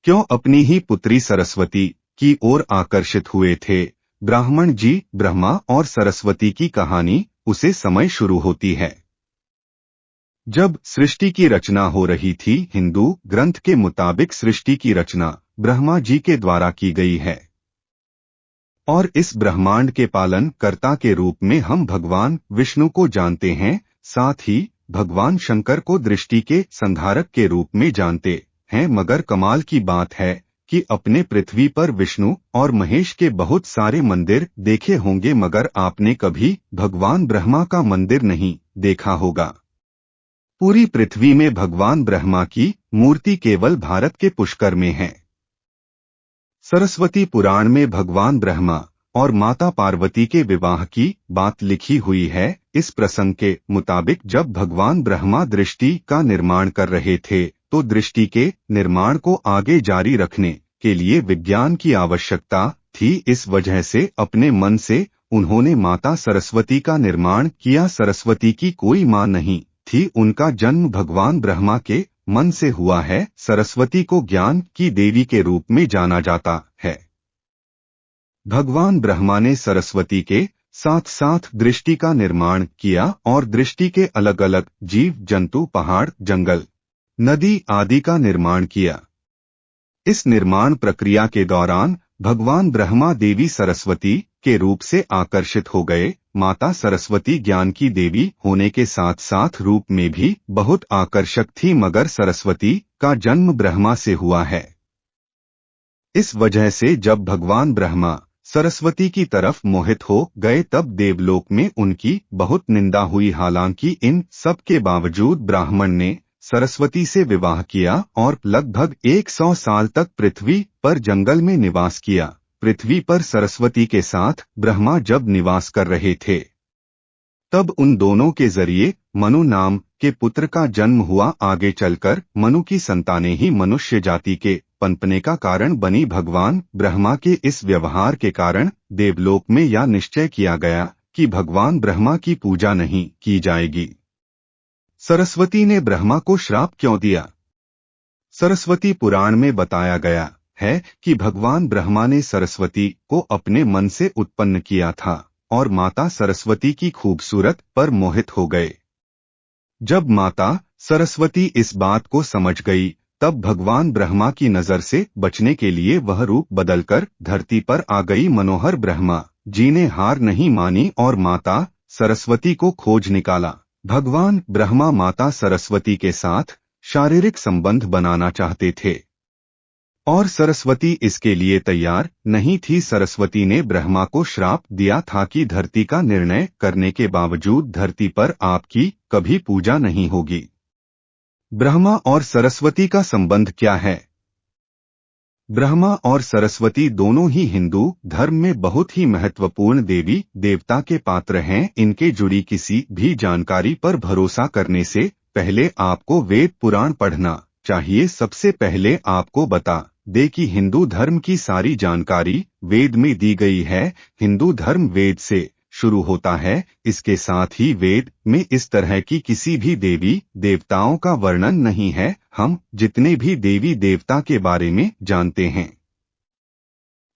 क्यों अपनी ही पुत्री सरस्वती की ओर आकर्षित हुए थे। ब्राह्मण जी, ब्रह्मा और सरस्वती की कहानी उसे समय शुरू होती है जब सृष्टि की रचना हो रही थी। हिंदू ग्रंथ के मुताबिक सृष्टि की रचना ब्रह्मा जी के द्वारा की गई है और इस ब्रह्मांड के पालन कर्ता के रूप में हम भगवान विष्णु को जानते हैं। साथ ही भगवान शंकर को दृष्टि के संधारक के रूप में जानते हैं। मगर कमाल की बात है कि अपने पृथ्वी पर विष्णु और महेश के बहुत सारे मंदिर देखे होंगे, मगर आपने कभी भगवान ब्रह्मा का मंदिर नहीं देखा होगा। पूरी पृथ्वी में भगवान ब्रह्मा की मूर्ति केवल भारत के पुष्कर में है। सरस्वती पुराण में भगवान ब्रह्मा और माता पार्वती के विवाह की बात लिखी हुई है। इस प्रसंग के मुताबिक जब भगवान ब्रह्मा दृष्टि का निर्माण कर रहे थे तो दृष्टि के निर्माण को आगे जारी रखने के लिए विज्ञान की आवश्यकता थी। इस वजह से अपने मन से उन्होंने माता सरस्वती का निर्माण किया। सरस्वती की कोई मां नहीं थी, उनका जन्म भगवान ब्रह्मा के मन से हुआ है। सरस्वती को ज्ञान की देवी के रूप में जाना जाता है। भगवान ब्रह्मा ने सरस्वती के साथ साथ दृष्टि का निर्माण किया और दृष्टि के अलग अलग जीव जंतु, पहाड़, जंगल, नदी आदि का निर्माण किया। इस निर्माण प्रक्रिया के दौरान भगवान ब्रह्मा देवी सरस्वती के रूप से आकर्षित हो गए। माता सरस्वती ज्ञान की देवी होने के साथ साथ रूप में भी बहुत आकर्षक थी, मगर सरस्वती का जन्म ब्रह्मा से हुआ है। इस वजह से जब भगवान ब्रह्मा सरस्वती की तरफ मोहित हो गए तब देवलोक में उनकी बहुत निंदा हुई। हालांकि इन सब के बावजूद ब्राह्मण ने सरस्वती से विवाह किया और लगभग 100 साल तक पृथ्वी पर जंगल में निवास किया। पृथ्वी पर सरस्वती के साथ ब्रह्मा जब निवास कर रहे थे तब उन दोनों के जरिए मनु नाम के पुत्र का जन्म हुआ। आगे चलकर मनु की संतानें ही मनुष्य जाति के पनपने का कारण बनी। भगवान ब्रह्मा के इस व्यवहार के कारण देवलोक में यह निश्चय किया गया कि भगवान ब्रह्मा की पूजा नहीं की जाएगी। सरस्वती ने ब्रह्मा को श्राप क्यों दिया? सरस्वती पुराण में बताया गया है कि भगवान ब्रह्मा ने सरस्वती को अपने मन से उत्पन्न किया था और माता सरस्वती की खूबसूरत पर मोहित हो गए। जब माता सरस्वती इस बात को समझ गई तब भगवान ब्रह्मा की नजर से बचने के लिए वह रूप बदलकर धरती पर आ गई। मनोहर ब्रह्मा जी ने हार नहीं मानी और माता सरस्वती को खोज निकाला। भगवान ब्रह्मा माता सरस्वती के साथ शारीरिक संबंध बनाना चाहते थे और सरस्वती इसके लिए तैयार नहीं थी। सरस्वती ने ब्रह्मा को श्राप दिया था कि धरती का निर्णय करने के बावजूद धरती पर आपकी कभी पूजा नहीं होगी। ब्रह्मा और सरस्वती का संबंध क्या है? ब्रह्मा और सरस्वती दोनों ही हिंदू धर्म में बहुत ही महत्वपूर्ण देवी देवता के पात्र हैं। इनके जुड़ी किसी भी जानकारी पर भरोसा करने से पहले आपको वेद पुराण पढ़ना चाहिए। सबसे पहले आपको बता दे कि हिंदू धर्म की सारी जानकारी वेद में दी गई है। हिंदू धर्म वेद से शुरू होता है। इसके साथ ही वेद में इस तरह की किसी भी देवी देवताओं का वर्णन नहीं है। हम जितने भी देवी देवता के बारे में जानते हैं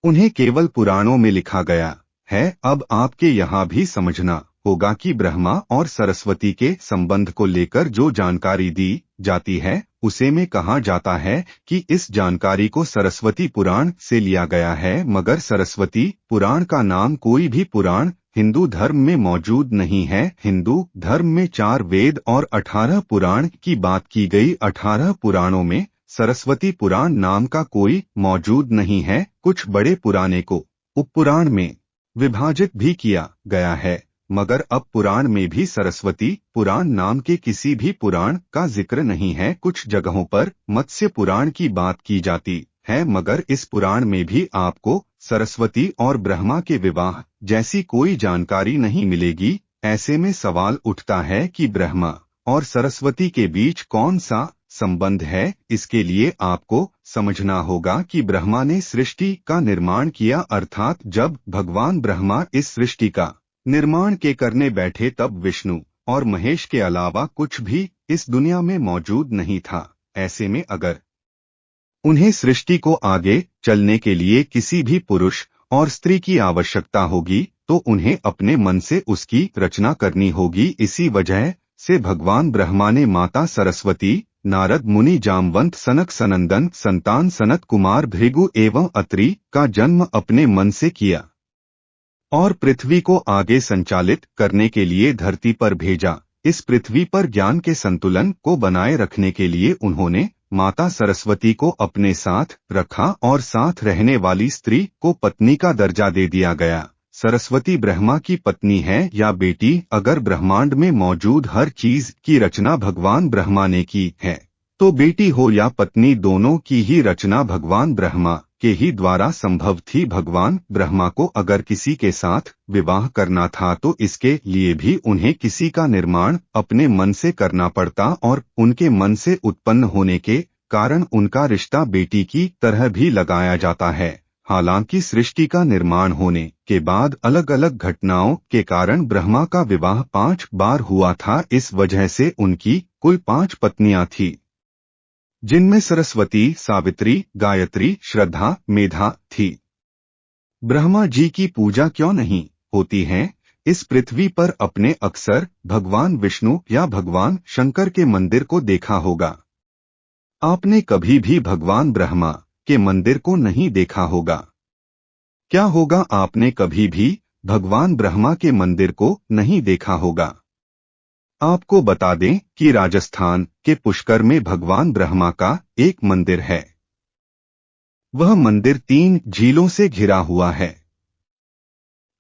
उन्हें केवल पुराणों में लिखा गया है। अब आपके यहाँ भी समझना होगा कि ब्रह्मा और सरस्वती के संबंध को लेकर जो जानकारी दी जाती है उसे में कहा जाता है कि इस जानकारी को सरस्वती पुराण से लिया गया है, मगर सरस्वती पुराण का नाम कोई भी पुराण हिंदू धर्म में मौजूद नहीं है। हिंदू धर्म में 4 वेद और 18 पुराण की बात की गई। 18 पुराणों में सरस्वती पुराण नाम का कोई मौजूद नहीं है। कुछ बड़े पुराने को उपपुराण में विभाजित भी किया गया है, मगर अब पुराण में भी सरस्वती पुराण नाम के किसी भी पुराण का जिक्र नहीं है। कुछ जगहों पर मत्स्य पुराण की बात की जाती है, मगर इस पुराण में भी आपको सरस्वती और ब्रह्मा के विवाह जैसी कोई जानकारी नहीं मिलेगी। ऐसे में सवाल उठता है कि ब्रह्मा और सरस्वती के बीच कौन सा संबंध है? इसके लिए आपको समझना होगा कि ब्रह्मा ने सृष्टि का निर्माण किया, अर्थात जब भगवान ब्रह्मा इस सृष्टि का निर्माण के करने बैठे तब विष्णु और महेश के अलावा कुछ भी इस दुनिया में मौजूद नहीं था। ऐसे में अगर उन्हें सृष्टि को आगे चलने के लिए किसी भी पुरुष और स्त्री की आवश्यकता होगी, तो उन्हें अपने मन से उसकी रचना करनी होगी। इसी वजह से भगवान ब्रह्मा ने माता सरस्वती, नारद मुनि, जामवंत, सनक सनंदन संतान सनत कुमार, भृगु एवं अत्रि का जन्म अपने मन से किया और पृथ्वी को आगे संचालित करने के लिए धरती पर भेजा। इस पृथ्वी पर ज्ञान के संतुलन को बनाए रखने के लिए उन्होंने माता सरस्वती को अपने साथ रखा और साथ रहने वाली स्त्री को पत्नी का दर्जा दे दिया गया। सरस्वती ब्रह्मा की पत्नी है या बेटी। अगर ब्रह्मांड में मौजूद हर चीज की रचना भगवान ब्रह्मा ने की है, तो बेटी हो या पत्नी, दोनों की ही रचना भगवान ब्रह्मा के ही द्वारा संभव थी। भगवान ब्रह्मा को अगर किसी के साथ विवाह करना था तो इसके लिए भी उन्हें किसी का निर्माण अपने मन से करना पड़ता और उनके मन से उत्पन्न होने के कारण उनका रिश्ता बेटी की तरह भी लगाया जाता है। हालांकि सृष्टि का निर्माण होने के बाद अलग अलग घटनाओं के कारण ब्रह्मा का विवाह 5 बार हुआ था। इस वजह से उनकी कुल 5 पत्नियां थी, जिनमें सरस्वती, सावित्री, गायत्री, श्रद्धा, मेधा थी। ब्रह्मा जी की पूजा क्यों नहीं होती है? इस पृथ्वी पर अपने अक्सर भगवान विष्णु या भगवान शंकर के मंदिर को देखा होगा। आपने कभी भी भगवान ब्रह्मा के मंदिर को नहीं देखा होगा। क्या होगा, आपने कभी भी भगवान ब्रह्मा के मंदिर को नहीं देखा होगा। आपको बता दें कि राजस्थान के पुष्कर में भगवान ब्रह्मा का एक मंदिर है। वह मंदिर 3 झीलों से घिरा हुआ है।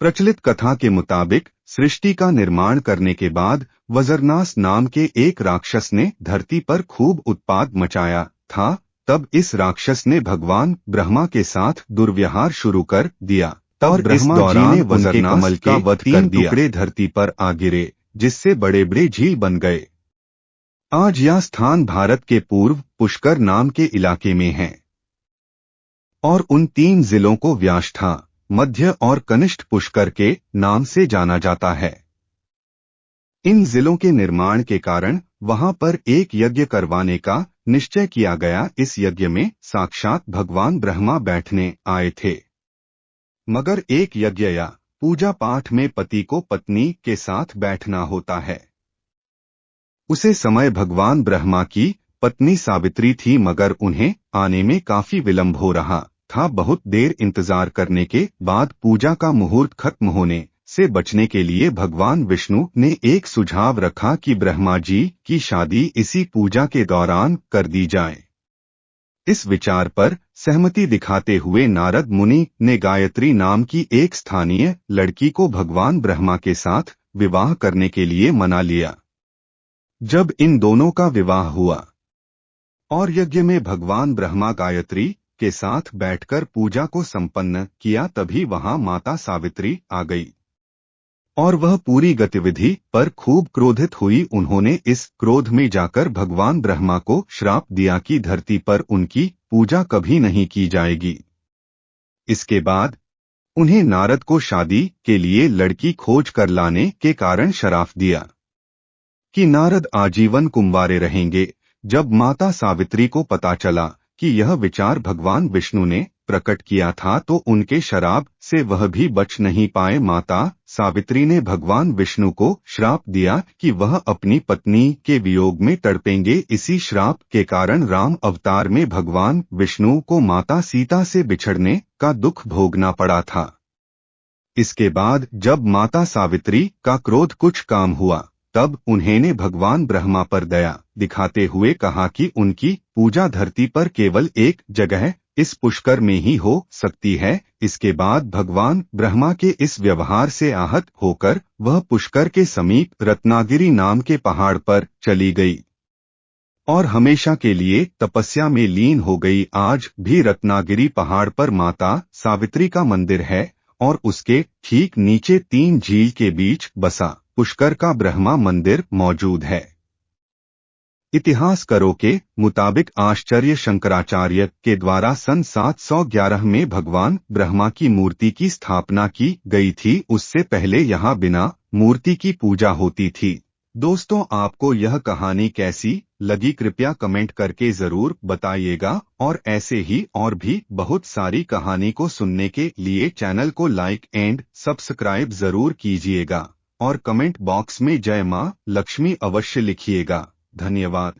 प्रचलित कथा के मुताबिक सृष्टि का निर्माण करने के बाद वज्रनास नाम के एक राक्षस ने धरती पर खूब उत्पात मचाया था। तब इस राक्षस ने भगवान ब्रह्मा के साथ दुर्व्यवहार शुरू कर दिया। तब ब्रह्मा जी ने वज्रनास का वध कर दिया। टुकड़े धरती पर आ गिरे, जिससे बड़े बड़े झील बन गए। आज यह स्थान भारत के पूर्व पुष्कर नाम के इलाके में है और उन 3 जिलों को व्याष्ठा, मध्य और कनिष्ठ पुष्कर के नाम से जाना जाता है। इन जिलों के निर्माण के कारण वहां पर एक यज्ञ करवाने का निश्चय किया गया। इस यज्ञ में साक्षात भगवान ब्रह्मा बैठने आए थे, मगर एक यज्ञ या पूजा पाठ में पति को पत्नी के साथ बैठना होता है। उसे समय भगवान ब्रह्मा की पत्नी सावित्री थी, मगर उन्हें आने में काफी विलंब हो रहा था। बहुत देर इंतजार करने के बाद पूजा का मुहूर्त खत्म होने से बचने के लिए भगवान विष्णु ने एक सुझाव रखा कि ब्रह्मा जी की शादी इसी पूजा के दौरान कर दी जाए। इस विचार पर सहमति दिखाते हुए नारद मुनि ने गायत्री नाम की एक स्थानीय लड़की को भगवान ब्रह्मा के साथ विवाह करने के लिए मना लिया। जब इन दोनों का विवाह हुआ और यज्ञ में भगवान ब्रह्मा गायत्री के साथ बैठकर पूजा को संपन्न किया, तभी वहां माता सावित्री आ गई और वह पूरी गतिविधि पर खूब क्रोधित हुई। उन्होंने इस क्रोध में जाकर भगवान ब्रह्मा को श्राप दिया कि धरती पर उनकी पूजा कभी नहीं की जाएगी। इसके बाद उन्हें नारद को शादी के लिए लड़की खोज कर लाने के कारण श्राप दिया कि नारद आजीवन कुंवारे रहेंगे। जब माता सावित्री को पता चला कि यह विचार भगवान विष्णु ने प्रकट किया था, तो उनके श्राप से वह भी बच नहीं पाए। माता सावित्री ने भगवान विष्णु को श्राप दिया कि वह अपनी पत्नी के वियोग में तड़पेंगे। इसी श्राप के कारण राम अवतार में भगवान विष्णु को माता सीता से बिछड़ने का दुख भोगना पड़ा था। इसके बाद जब माता सावित्री का क्रोध कुछ काम हुआ, तब उन्होंने भगवान ब्रह्मा पर दया दिखाते हुए कहा कि उनकी पूजा धरती पर केवल एक जगह इस पुष्कर में ही हो सकती है। इसके बाद भगवान ब्रह्मा के इस व्यवहार से आहत होकर वह पुष्कर के समीप रत्नागिरी नाम के पहाड़ पर चली गई और हमेशा के लिए तपस्या में लीन हो गई। आज भी रत्नागिरी पहाड़ पर माता सावित्री का मंदिर है और उसके ठीक नीचे 3 झील के बीच बसा पुष्कर का ब्रह्मा मंदिर मौजूद है। इतिहासकारों के मुताबिक आचार्य शंकराचार्य के द्वारा सन 711 में भगवान ब्रह्मा की मूर्ति की स्थापना की गई थी। उससे पहले यहाँ बिना मूर्ति की पूजा होती थी। दोस्तों, आपको यह कहानी कैसी लगी कृपया कमेंट करके जरूर बताइएगा और ऐसे ही और भी बहुत सारी कहानी को सुनने के लिए चैनल को लाइक एंड सब्सक्राइब जरूर कीजिएगा और कमेंट बॉक्स में जय मां लक्ष्मी अवश्य लिखिएगा। धन्यवाद।